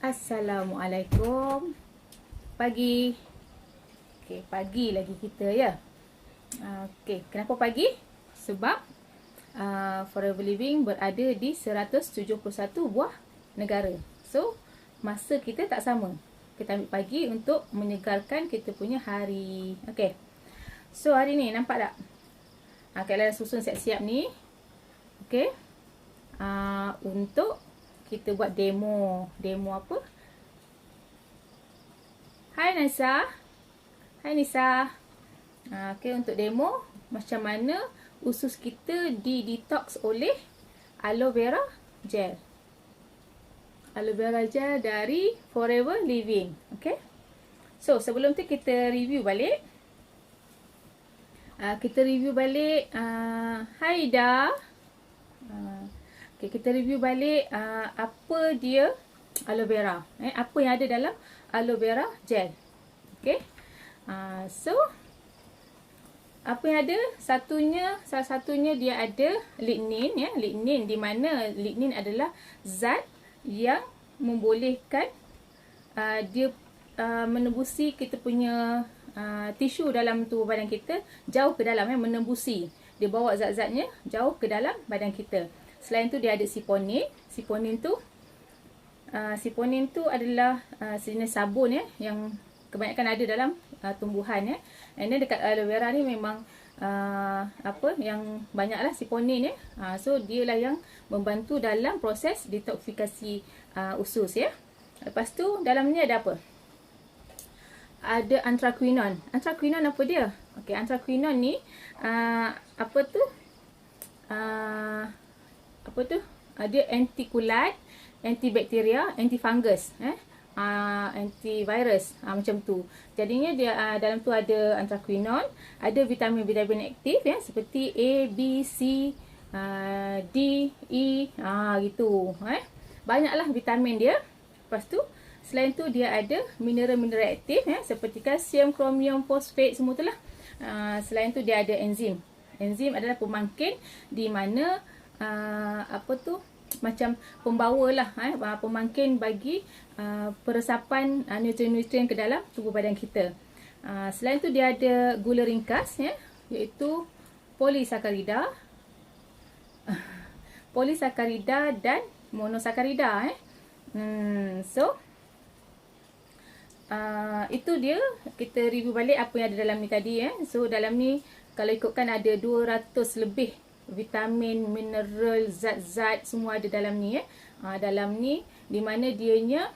Assalamualaikum. Pagi. Okey, pagi lagi kita ya. Okey, kenapa pagi? Sebab Forever Living berada di 171 buah negara. So, masa kita tak sama. Kita ambil pagi untuk menyegarkan kita punya hari. Okey. So, hari ni nampak tak? Kak Ella susun siap-siap ni. Okey. Untuk kita buat demo. Demo apa? Hai Nisa. Hai Nisa. Okey, untuk demo macam mana usus kita di-detox oleh aloe vera gel. Aloe vera gel dari Forever Living. Okey. So, sebelum tu kita review balik. Hai Ida. Okay, kita review balik apa dia aloe vera. Apa yang ada dalam aloe vera gel. Okay. So, apa yang ada? Salah satunya dia ada lignin ya. Lignin, di mana lignin adalah zat yang membolehkan dia menembusi kita punya tisu dalam tubuh badan kita jauh ke dalam ya, menembusi. Dia bawa zat-zatnya jauh ke dalam badan kita. Selain tu dia ada siponin. Siponin tu adalah sejenis sabun ya, yang kebanyakan ada dalam tumbuhan ya. And then dekat aloe vera ni memang yang banyaklah siponin ya. So dialah yang membantu dalam proses detoksifikasi usus ya. Lepas tu dalamnya ada apa? Ada anthraquinone. Anthraquinone apa dia? Okey, anthraquinone ni dia antikulat, antibakteria, antifungus, antivirus, macam tu. Jadinya dia dalam tu ada anthraquinone, ada vitamin-vitamin aktif ya, seperti A, B, C, D, E, gitu. Banyaklah vitamin dia. Lepas tu selain tu dia ada mineral-mineral aktif ya, seperti kalsium, kromium, fosfat, semua tu lah. Selain tu dia ada enzim. Enzim adalah pemangkin di mana macam pembawa lah, pemangkin bagi peresapan nutrien-nutrien ke dalam tubuh badan kita. Selain tu dia ada gula ringkas ya, iaitu polisakarida, polisakarida dan monosakarida So itu dia, kita review balik apa yang ada dalam ni tadi ya. So dalam ni kalau ikutkan ada 200 lebih vitamin, mineral, zat-zat semua ada dalam ni ya. Dalam ni di mana dianya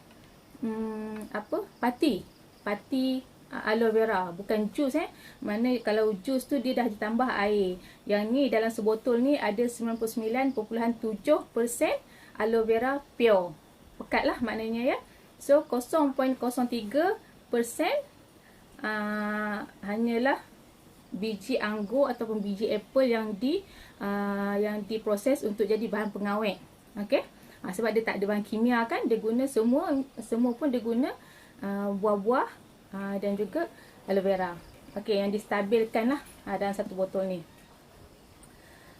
pati aloe vera, bukan jus Mana kalau jus tu dia dah ditambah air. Yang ni dalam sebotol ni ada 99.7% aloe vera pure. Pekat lah maknanya ya. So 0.03% hanyalah biji anggur ataupun biji apple yang diproses untuk jadi bahan pengawet. Okey. Sebab dia tak ada bahan kimia kan, dia guna semua pun dia guna buah-buah dan juga aloe vera. Okey, yang distabilkan lah dalam satu botol ni.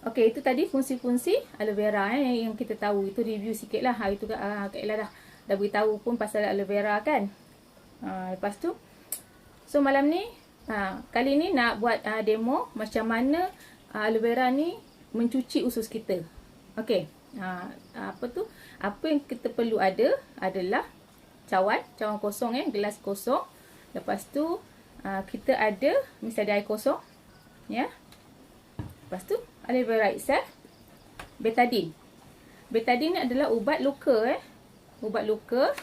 Okey, itu tadi fungsi-fungsi aloe vera yang kita tahu. Itu review sikit lah. Itu Kak Ella dah beritahu pun pasal aloe vera kan. Lepas tu, so malam ni kali ni nak buat demo macam mana aloe vera ni mencuci usus kita. Okey. Apa yang kita perlu ada adalah cawan kosong gelas kosong. Lepas tu kita ada mesti ada air kosong ya. Lepas tu aloe vera itself, betadine. Betadine ni adalah ubat luka ubat luka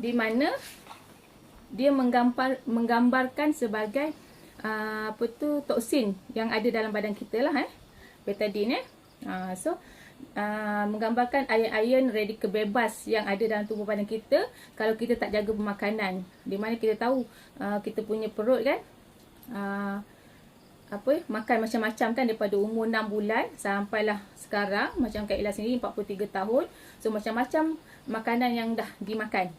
di mana dia menggambarkan sebagai toksin yang ada dalam badan kita lah betadine menggambarkan iron radikal bebas yang ada dalam tubuh badan kita kalau kita tak jaga pemakanan. Di mana kita tahu kita punya perut kan makan macam-macam kan, daripada umur 6 bulan sampailah sekarang. Macam Kak Ella sendiri 43 tahun. So macam-macam makanan yang dah dimakan.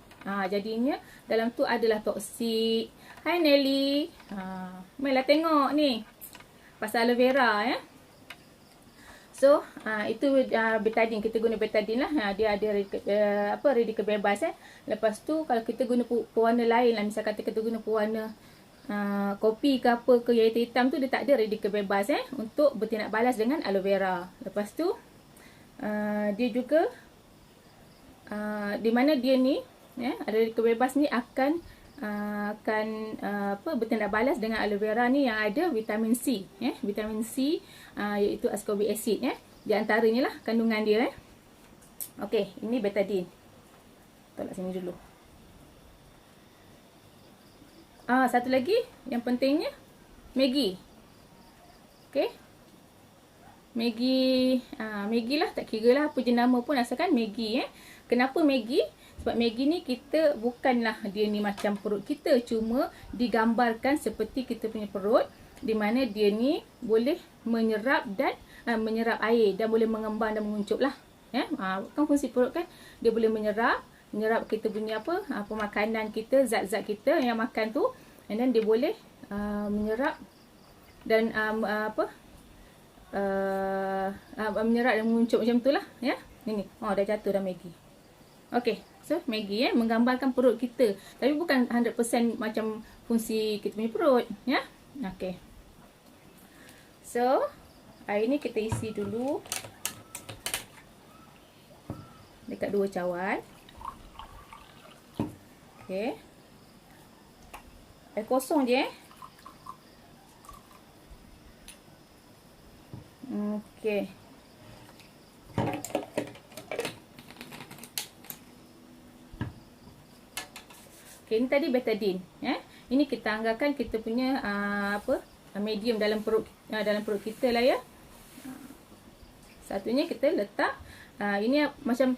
Jadinya dalam tu adalah toksik. Hai Nelly. Marilah tengok ni pasal aloe vera ya. So itu betadine, kita guna betadine lah. Dia ada radikal bebas Lepas tu kalau kita guna pewarna lain lah, misal kata kita guna pewarna kopi ke apa ke yang hitam tu, dia tak ada radikal bebas untuk bertindak balas dengan aloe vera. Lepas tu dia juga di mana dia ni radikal bebas ni akan bertindak balas dengan aloe vera ni yang ada vitamin C vitamin C iaitu ascorbic acid di antaranya lah kandungan dia Okey, ini betadine. Tolak sini dulu. Satu lagi yang pentingnya Maggi. Okey. Maggi lah, tak kira lah apa jenama pun asalkan Maggi Kenapa Maggi? Sebab Maggi ni kita bukanlah dia ni macam perut kita, cuma digambarkan seperti kita punya perut, di mana dia ni boleh menyerap dan menyerap air dan boleh mengembang dan menguncup lah. Kan fungsi perut kan, dia boleh menyerap kita punya pemakanan kita, zat-zat kita yang makan tu, and then dia boleh menyerap dan menyerap dan menguncup macam tu lah Ini dah jatuh dah Maggi. Okey, so Maggi menggambarkan perut kita, tapi bukan 100% macam fungsi kita punya perut Okey. So air ni kita isi dulu dekat 2 cawan. Okey. Air kosong je Okey. Okey, ini tadi betadine Ini kita anggarkan kita punya medium dalam perut kita lah Satunya kita letak ini macam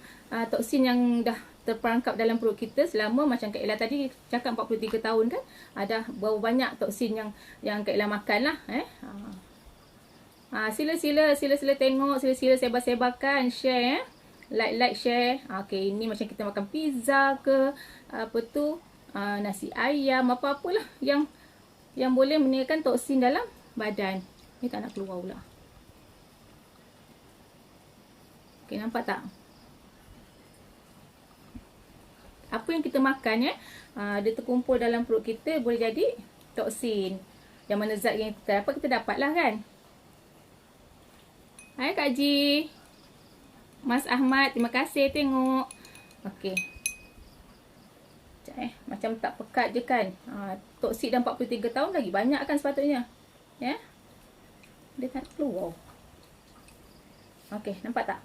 toksin yang dah terperangkap dalam perut kita selama, macam Kak Ella tadi cakap 43 tahun kan, ada berapa banyak toksin yang Kak Ella makan lah Sila tengok, sila sebar-sebarkan, share like share. Okey, ini macam kita makan pizza ke nasi ayam, apa-apalah yang boleh meningkatkan toksin dalam badan. Ni tak nak keluar pula. Okey, nampak tak? Apa yang kita makan dia terkumpul dalam perut kita boleh jadi toksin. Yang mana zat yang kita dapat, kita dapatlah kan. Hai Kak Ji, Mas Ahmad, terima kasih tengok. Okey. Macam tak pekat je kan. Toksik dah 43 tahun, lagi banyak kan sepatutnya. Dia tak keluar. Okey, nampak tak?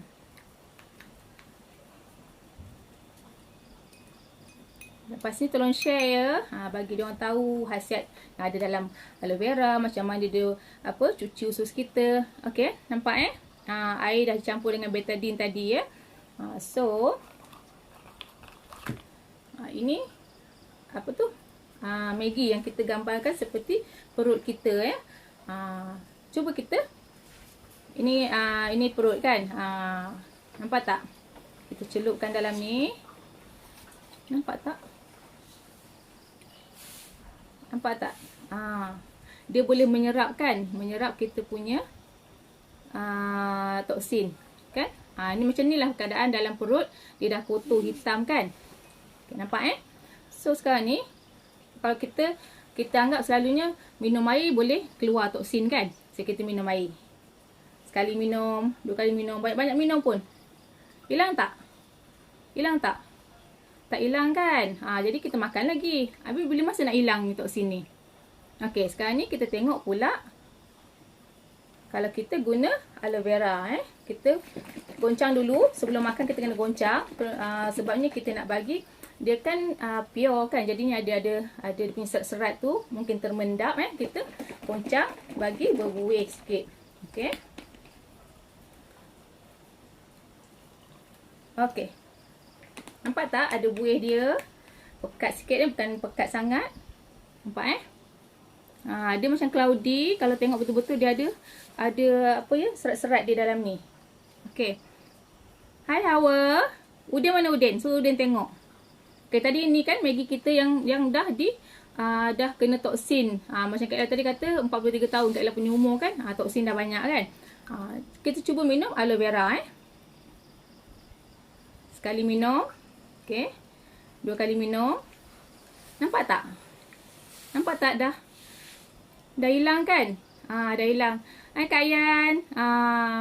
Lepas ni tolong share bagi dia orang tahu khasiat yang ada dalam aloe vera, macam mana dia cuci usus kita. Okey, nampak air dah dicampur dengan betadine tadi So ini Maggi yang kita gambarkan seperti perut kita Cuba kita ini perut kan. Nampak tak? Kita celupkan dalam ni. Nampak tak? Nampak tak? Dia boleh menyerap kita punya toksin kan. Ini macam ni lah keadaan dalam perut. Dia dah kotor hitam kan. Okay, nampak So sekarang ni kalau kita anggap selalunya minum air boleh keluar toksin kan. So kita minum air. Sekali minum, 2 kali minum, banyak-banyak minum pun. Hilang tak? Hilang tak? Tak hilang kan? Jadi kita makan lagi. Habis bila masa nak hilang ni toksin ni? Okey, sekarang ni kita tengok pula. Kalau kita guna aloe vera, kita goncang dulu. Sebelum makan kita kena goncang. Sebabnya kita nak bagi, dia kan pure kan. Jadinya ada dia punya serat-serat tu mungkin termendap. Kita goncang bagi berbuih sikit. Okey. Okey. Nampak tak ada buih dia? Pekat sikit bukan pekat sangat. Nampak dia macam cloudy. Kalau tengok betul-betul dia ada serat-serat di dalam ni. Okey. Hai Hawa. Udin mana Udin? So Udin tengok. Okey, tadi ni kan Maggi kita yang dah kena toksin. Macam Kak Ella tadi kata 43 tahun Kak Ella punya umur kan. Toksin dah banyak kan. Kita cuba minum aloe vera. Sekali minum. Okey. 2 kali minum. Nampak tak? Nampak tak dah? Dah hilang kan? Dah hilang. Kak Yan.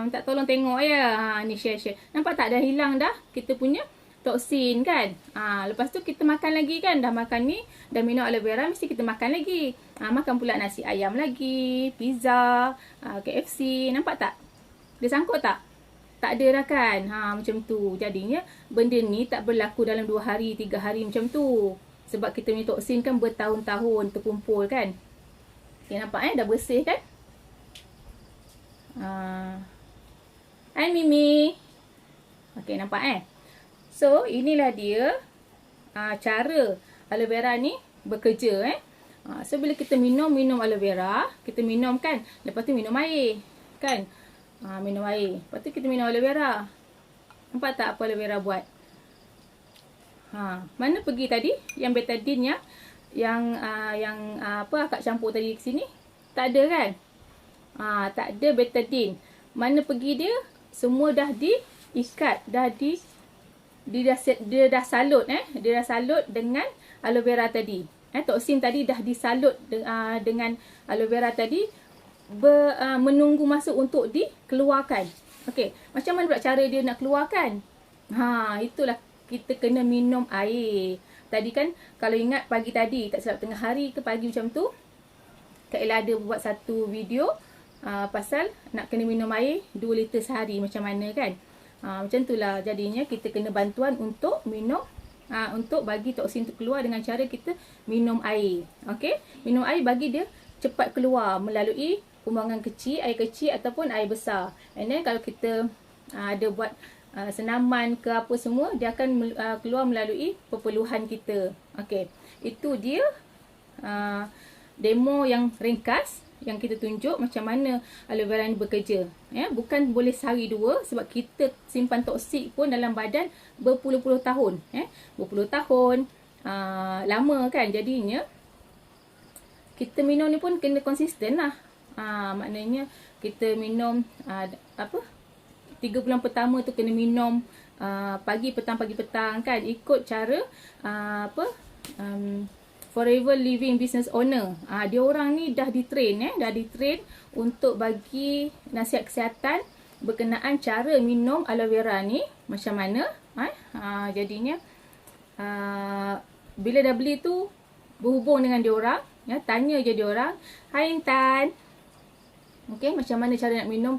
Minta tolong tengok ya. Ni share. Nampak tak dah hilang dah kita punya toksin kan? Lepas tu kita makan lagi kan? Dah makan ni, dah minum aloe vera, mesti kita makan lagi. Makan pula nasi ayam lagi, pizza, KFC. Nampak tak? Dia sangkut tak? Tak ada dah kan? Macam tu. Jadinya benda ni tak berlaku dalam 2 hari, 3 hari macam tu. Sebab kita punya toksin kan bertahun-tahun terkumpul kan? Okay, nampak dah bersih kan? Hai Mimi. Okay, nampak So, inilah dia cara aloe vera ni bekerja So, bila kita minum aloe vera, kita minum kan, lepas tu minum air kan? Minum air, lepas tu kita minum aloe vera. Nampak tak apa aloe vera buat? Mana pergi tadi yang betadine yang akak campur tadi ke sini? Tak ada kan? Tak ada betadine. Mana pergi dia? Semua dah diikat, dia dah salut dia dah salut dengan aloe vera tadi. Toksin tadi dah disalut dengan aloe vera tadi, menunggu masa untuk dikeluarkan. Okey, macam mana pula cara dia nak keluarkan? Itulah kita kena minum air. Tadi kan kalau ingat pagi tadi, tak silap tengah hari ke pagi macam tu, Kak Ella ada buat satu video pasal nak kena minum air 2 liter sehari macam mana kan. Macam itulah jadinya kita kena bantuan untuk minum, untuk bagi toksin tu keluar dengan cara kita minum air. Okey, minum air bagi dia cepat keluar melalui pembuangan kecil, air kecil ataupun air besar. And then kalau kita ada buat senaman ke apa semua, dia akan keluar melalui perpeluhan kita. Okey, itu dia demo yang ringkas yang kita tunjuk macam mana aloe vera ni bekerja. Bukan boleh sehari 2, sebab kita simpan toksik pun dalam badan berpuluh-puluh tahun. Berpuluh tahun, lama kan. Jadinya kita minum ni pun kena konsisten lah. Maknanya kita minum 3 bulan pertama tu kena minum pagi petang kan, ikut cara Forever Living Business Owner. Dia orang ni dah ditrain untuk bagi nasihat kesihatan berkenaan cara minum aloe vera ni macam mana. Jadinya bila dah beli tu berhubung dengan dia orang, tanya je dia orang, "Hai Intan, okey, macam mana cara nak minum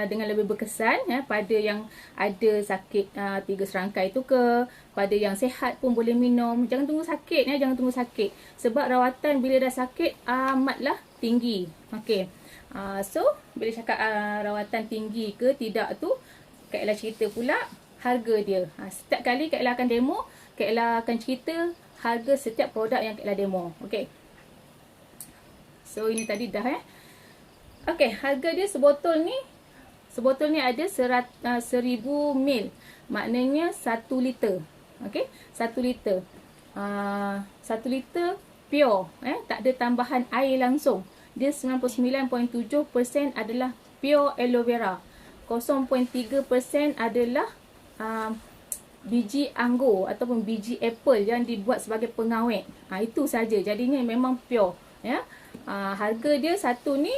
dengan lebih berkesan pada yang ada sakit 3 serangkai tu ke, pada yang sihat pun boleh minum. Jangan tunggu sakit jangan tunggu sakit. Sebab rawatan bila dah sakit amatlah tinggi. Okey. So bila cakap rawatan tinggi ke tidak tu, Kak Ella cerita pula harga dia. Setiap kali Kak Ella akan demo, Kak Ella akan cerita harga setiap produk yang Kak Ella demo. Okey. So ini tadi dah Okey, harga dia sebotol ni ada 1000 ml. Maknanya 1 liter. Okey, 1 liter. 1 liter pure, tak ada tambahan air langsung. Dia 99.7% adalah pure aloe vera. 0.3% adalah biji anggur ataupun biji apple yang dibuat sebagai pengawet. Itu saja. Jadinya memang pure, harga dia satu ni.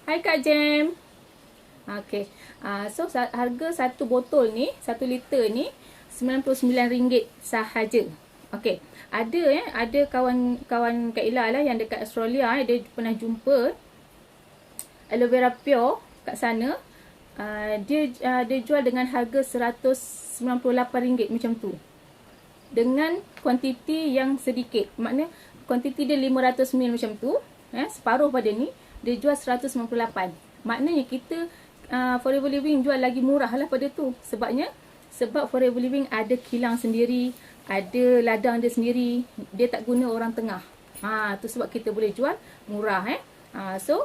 Hai Kak Jem. Okey. So harga satu botol ni, 1 liter ni RM99 sahaja. Okey. Ada kawan Kak Ella lah yang dekat Australia, dia pernah jumpa aloe vera pure kat sana. Dia jual dengan harga RM198 macam tu. Dengan kuantiti yang sedikit. Maknanya kuantiti dia 500 ml macam tu, separuh pada ni dia jual 198. Maknanya kita Forever Living jual lagi murah lah pada tu. Sebab Forever Living ada kilang sendiri, ada ladang dia sendiri. Dia tak guna orang tengah. Tu sebab kita boleh jual murah. So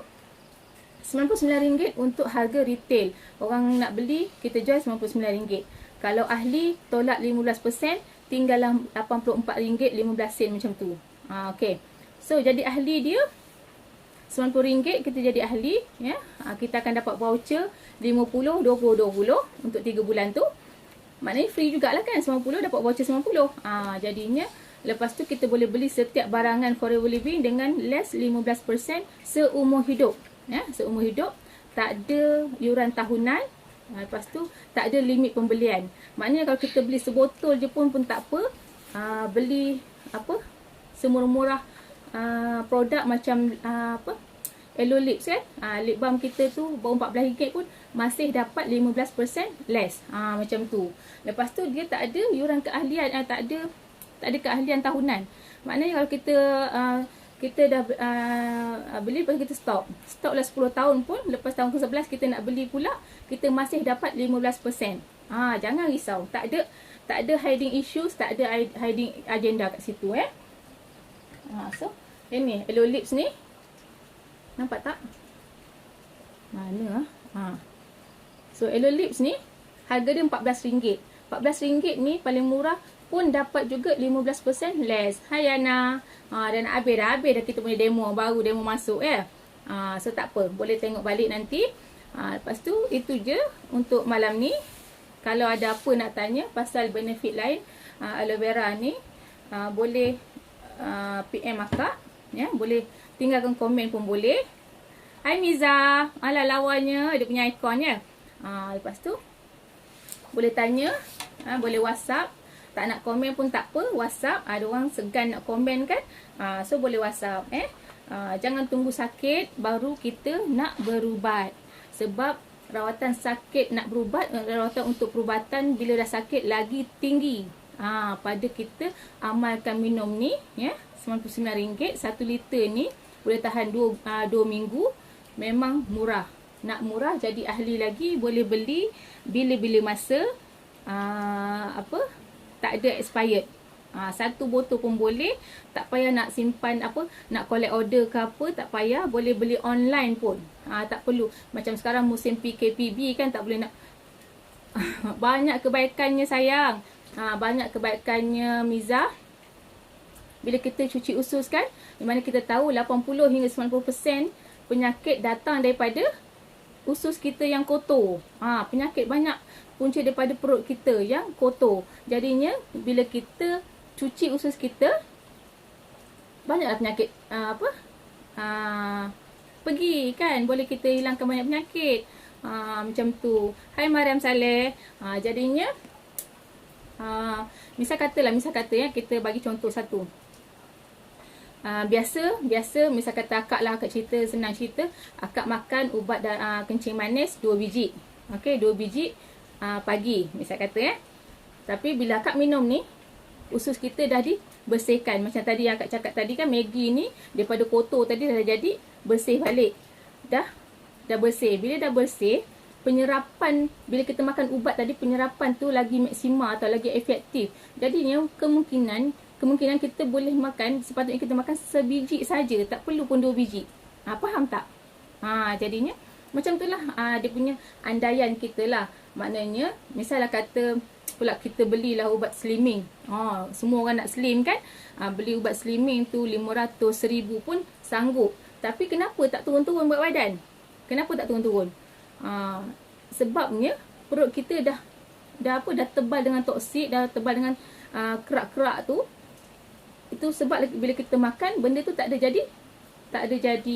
RM99 untuk harga retail. Orang nak beli, kita jual RM99. Kalau ahli tolak 15%, tinggal RM84.15 macam tu. Okey. So jadi ahli dia RM90 kita jadi ahli, ya. Kita akan dapat voucher 50, 20, 20 untuk 3 bulan tu. Maknanya free jugalah kan, 90 dapat voucher 90. Jadinya lepas tu kita boleh beli setiap barangan Forever Living dengan less 15% seumur hidup, ya, seumur hidup. Tak ada yuran tahunan. Lepas tu tak ada limit pembelian. Maknanya kalau kita beli sebotol je pun tak apa. Beli apa semurah-murah produk macam Elo Lips kan, lip balm kita tu baru RM14 pun masih dapat 15% less, macam tu. Lepas tu dia tak ada yuran keahlian, tak ada keahlian tahunan. Maknanya kalau kita dah beli, lepas kita stok lah 10 tahun pun, lepas tahun ke-11 kita nak beli pula, kita masih dapat 15%. Jangan risau, tak ada hiding issues, tak ada hiding agenda kat situ, So ini Elo Lips ni, nampak tak? Mana So Elo Lips ni harga dia RM14. RM14 ni paling murah pun dapat juga 15% less. Hai Yana. Dan habis dah kita punya demo baru, demo masuk, ya. So tak apa, boleh tengok balik nanti. Lepas tu itu je untuk malam ni. Kalau ada apa nak tanya pasal benefit lain aloe vera ni, boleh PM akak, ya. Boleh tinggalkan komen pun boleh. Hai Miza. Alah lawannya dia punya ikonnya. Lepas tu boleh tanya, boleh WhatsApp. Tak nak komen pun tak apa, WhatsApp. Ada orang segan nak komen kan, so boleh WhatsApp. Jangan tunggu sakit baru kita nak berubat. Sebab rawatan sakit nak berubat, rawatan untuk perubatan bila dah sakit lagi tinggi. Pada kita amalkan minum ni, ya, RM99. 1 liter ni boleh tahan 2 minggu. Memang murah. Nak murah jadi ahli lagi, boleh beli bila-bila masa. Tak ada expired. Satu botol pun boleh. Tak payah nak simpan nak collect order ke apa, tak payah. Boleh beli online pun. Tak perlu. Macam sekarang musim PKPB kan, tak boleh nak. Banyak kebaikannya sayang. Banyak kebaikannya Miza. Bila kita cuci usus kan, di mana kita tahu 80 hingga 90% penyakit datang daripada usus kita yang kotor. Penyakit banyak punca daripada perut kita yang kotor. Jadinya bila kita cuci usus kita, banyaklah penyakit pergi kan. Boleh kita hilangkan banyak penyakit. Macam tu. Hai Mariam Saleh. Jadinya misal kata ya, kita bagi contoh satu. Biasa misal kata akak lah, akak cerita, senang cerita, akak makan ubat kencing manis 2 biji. Okey, 2 biji pagi misal kata, Tapi bila akak minum ni, usus kita dah dibersihkan. Macam tadi yang akak cakap tadi kan, Maggi ni daripada kotor tadi dah jadi bersih balik. Dah bersih. Bila dah bersih, penyerapan, bila kita makan ubat tadi, penyerapan tu lagi maksima atau lagi efektif. Jadi yang kemungkinan kita boleh makan, sepatutnya kita makan sebiji saja, tak perlu pun 2 biji. Faham tak? Jadinya macam itulah dia punya andaian kita lah. Maknanya misalnya kata pula kita belilah ubat slimming. Semua orang nak slim kan? Beli ubat slimming tu 500, 1000 pun sanggup. Tapi kenapa tak turun-turun berat badan? Kenapa tak turun-turun? Sebabnya perut kita dah tebal dengan toksik, dah tebal dengan kerak-kerak tu. Itu sebab bila kita makan, benda tu tak ada jadi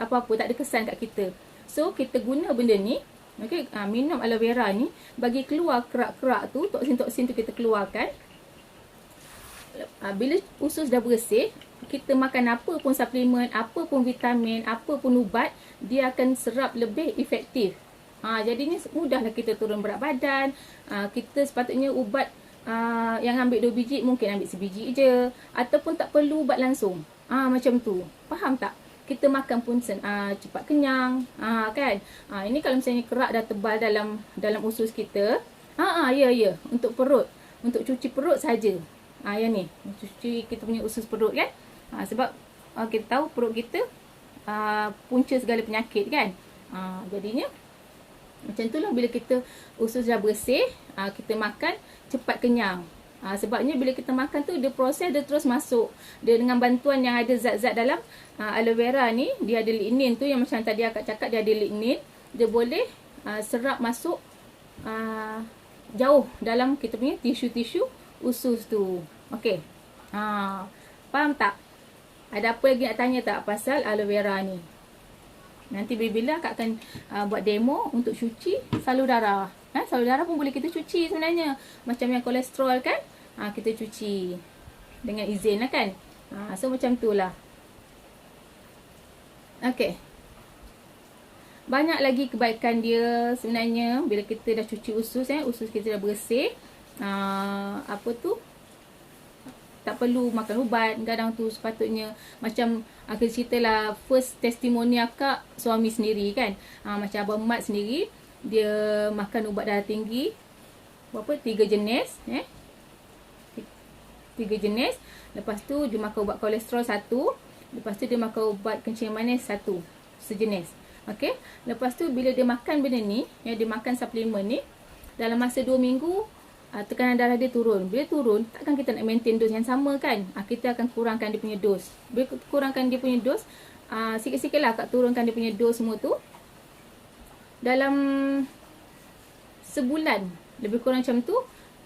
apa-apa, tak ada kesan kat kita. So kita guna benda ni, okey, minum aloe vera ni bagi keluar kerak-kerak tu, toksin-toksin tu kita keluarkan. Bila usus dah bersih, kita makan apa pun suplemen, apa pun vitamin, apa pun ubat, dia akan serap lebih efektif. Jadinya mudahlah kita turun berat badan. Kita sepatutnya ubat yang ambil 2 biji, mungkin ambil sebiji je, ataupun tak perlu ubat langsung. Macam tu. Faham tak? Kita makan pun cepat kenyang. Kan? Ini kalau misalnya kerak dah tebal dalam usus kita. Ya. Untuk perut. Untuk cuci perut saja. Yang ni. Cuci kita punya usus perut kan. Sebab kita tahu perut kita punca segala penyakit kan. Jadinya macam itulah, bila kita usus dah bersih, kita makan cepat kenyang. Sebabnya bila kita makan tu, dia proses, dia terus masuk. Dia dengan bantuan yang ada zat-zat dalam aloe vera ni, dia ada lignin tu yang macam tadi akak cakap, dia ada lignin. Dia boleh serap masuk jauh dalam kita punya tisu-tisu usus tu. Okey. Faham tak? Ada apa lagi nak tanya tak pasal aloe vera ni? Nanti bila akak akan buat demo untuk cuci salur darah. Salur darah pun boleh kita cuci sebenarnya. Macam yang kolesterol kan, kita cuci dengan izin lah kan. So macam tu lah. Okay. Banyak lagi kebaikan dia sebenarnya. Bila kita dah cuci usus, usus kita dah bersih. Tak perlu makan ubat. Kadang tu sepatutnya macam aku cerita lah, first testimoni akak suami sendiri kan. Macam Abang Mat sendiri, dia makan ubat darah tinggi berapa? 3 jenis 3 jenis. Lepas tu dia makan ubat kolesterol 1. Lepas tu dia makan ubat kencing manis 1 sejenis. Okey. Lepas tu bila dia makan benda ni, dia makan suplemen ni, dalam masa 2 minggu tekanan darah dia turun. Bila turun, takkan kita nak maintain dos yang sama kan? Kita akan kurangkan dia punya dos. Bila kurangkan dia punya dos, sikit-sikit lah akak turunkan dia punya dos semua tu. Dalam sebulan, lebih kurang macam tu,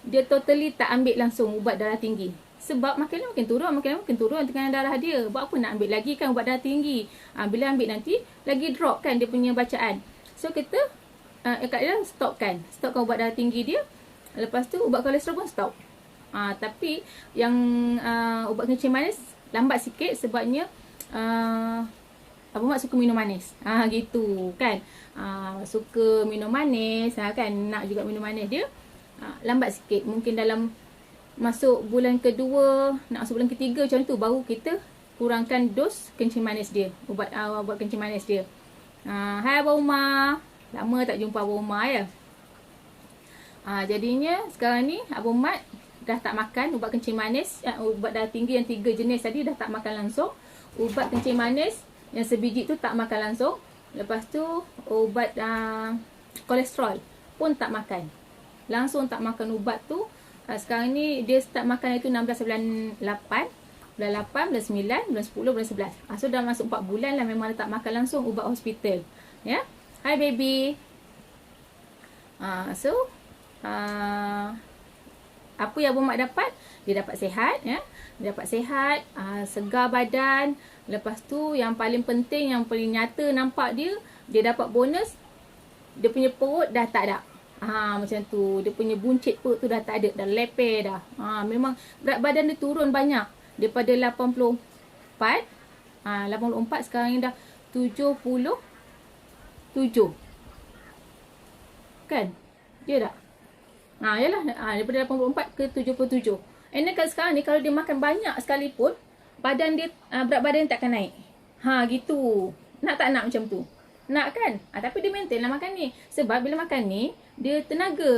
dia totally tak ambil langsung ubat darah tinggi. Sebab makin lama makin turun tekanan darah dia. Buat apa nak ambil lagi kan ubat darah tinggi? Bila ambil nanti, lagi drop kan dia punya bacaan. So kita, kat dia stopkan ubat darah tinggi dia. Lepas tu ubat kolesterol pun stop. Tapi yang ubat kencing manis lambat sikit sebabnya Abang Mat suka minum manis. Gitu kan. Suka minum manis kan, nak juga minum manis dia. Lambat sikit. Mungkin dalam masuk bulan kedua, nak masuk bulan ketiga macam tu, baru kita kurangkan dos kencing manis dia. Ubat kencing manis dia. Hai Abang Umar. Lama tak jumpa Abang Umar ya. Jadinya sekarang ni Abang Mat dah tak makan ubat kencing manis, ubat darah tinggi yang 3 jenis tadi dah tak makan langsung. Ubat kencing manis yang sebiji tu tak makan langsung. Lepas tu ubat kolesterol pun tak makan. Langsung tak makan ubat tu. Sekarang ni dia start makan itu 16 bulan 8. Bulan 8, bulan 9, bulan 10, bulan 11. So dah masuk 4 bulan lah memang dia tak makan langsung ubat hospital. Ya. Hi baby. Apa yang Abang Mat dapat? Dia dapat sihat, ya. Dia dapat sihat, segar badan. Lepas tu yang paling penting, yang paling nyata nampak dia dapat bonus. Dia punya perut dah tak ada. Macam tu. Dia punya buncit perut tu dah tak ada, dah leper dah. Memang berat badan dia turun banyak. Daripada 84, 84 sekarang ni dah 77. Kan? Dia tak? Yalah, daripada 84 ke 77. And then sekarang ni kalau dia makan banyak sekalipun, badan dia, berat badan dia takkan naik. Gitu. Nak tak nak macam tu? Nak kan? Tapi dia maintain lah makan ni. Sebab bila makan ni, dia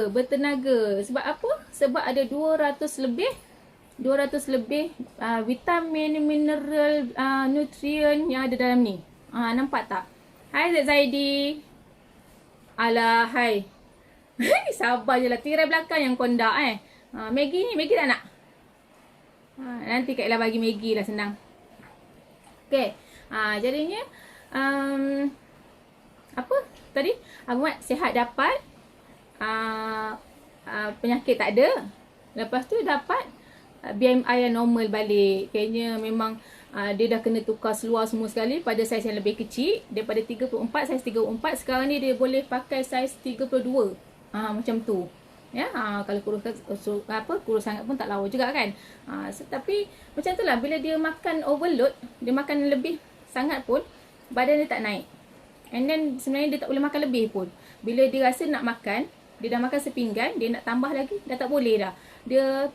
bertenaga. Sebab apa? Sebab ada 200 lebih vitamin, mineral, nutrien yang ada dalam ni. Nampak tak? Hai Zaidi. Alah, hai. Sabar je lah. Tirai belakang yang kondak Maggie tak nak? Nanti Kak Ella bagi Maggie lah, senang. Okay. Jadinya apa tadi? Abang Mat sihat dapat, penyakit tak ada. Lepas tu dapat BMI yang normal balik. Kayaknya memang dia dah kena tukar seluar semua sekali pada saiz yang lebih kecil. Daripada 34, saiz 34. Sekarang ni dia boleh pakai saiz 32. Macam tu. Ya, kalau kurus sangat pun tak lawa juga kan. Tapi macam tu lah, bila dia makan overload, dia makan lebih sangat pun, badan dia tak naik. And then sebenarnya dia tak boleh makan lebih pun. Bila dia rasa nak makan, dia dah makan sepinggan, dia nak tambah lagi, dah tak boleh dah. Dia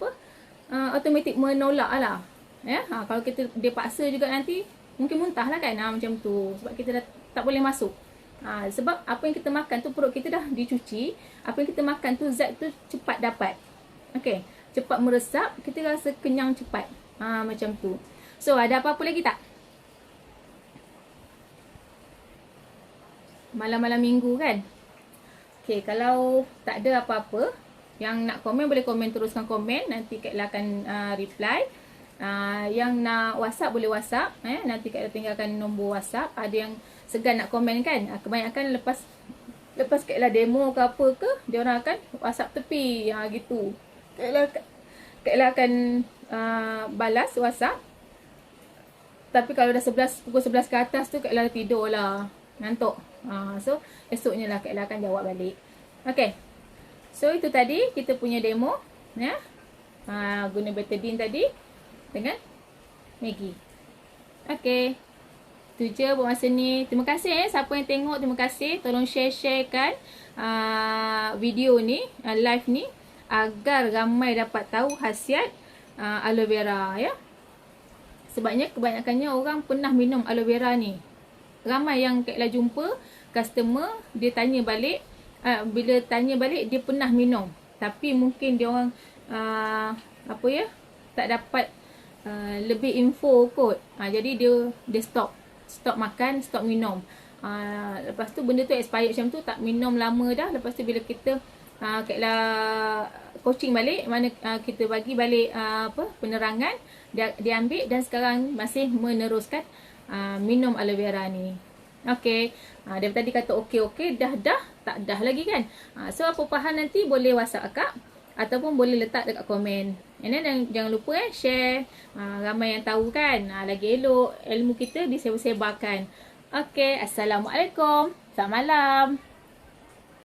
automatik menolak lah. Ya, kalau dia paksa juga nanti, mungkin muntah lah kan. Macam tu. Sebab kita dah tak boleh masuk. Sebab apa yang kita makan tu, perut kita dah dicuci. Apa yang kita makan tu, zat tu cepat dapat. Okay. Cepat meresap, kita rasa kenyang cepat. Macam tu. So, ada apa-apa lagi tak? Malam-malam minggu kan? Okay, kalau tak ada apa-apa, Yang nak komen boleh komen, teruskan komen, nanti Kak Ella akan reply. Yang nak WhatsApp boleh WhatsApp, nanti Kak Ella tinggalkan nombor WhatsApp. Ada yang segan nak komen kan, kebanyakan lepas Kak Ella demo ke apa ke, dia orang akan WhatsApp tepi, gitu. Kak Ella akan balas WhatsApp. Tapi kalau dah pukul 11 ke atas tu, Kak Ella tidur lah, ngantuk. So esoknya lah Kak Ella akan jawab balik. Okay, so itu tadi kita punya demo, ya. Guna betadine tadi dengan Maggi. Okay, tu je buat masa ni. Terima kasih siapa yang tengok, terima kasih. Tolong sharekan video ni, live ni, agar ramai dapat tahu khasiat aloe vera, ya. Sebabnya kebanyakannya orang pernah minum aloe vera ni. Ramai yang Kak Ella jumpa customer, dia tanya balik, bila tanya balik dia pernah minum, tapi mungkin dia orang tak dapat lebih info kot. Jadi dia stop makan, stop minum. Lepas tu benda tu expired macam tu, tak minum lama dah. Lepas tu bila kita Kak Ella coaching balik, mana kita bagi balik penerangan, dia ambil dan sekarang masih meneruskan minum aloe vera ni. Okay, dia tadi kata okey, dah tak dah lagi kan. So apa faham nanti boleh WhatsApp akak ataupun boleh letak dekat komen. And then jangan lupa share, ramai yang tahu kan. Lagi elok ilmu kita disebar-sebarkan. Okay, Assalamualaikum, selamat malam.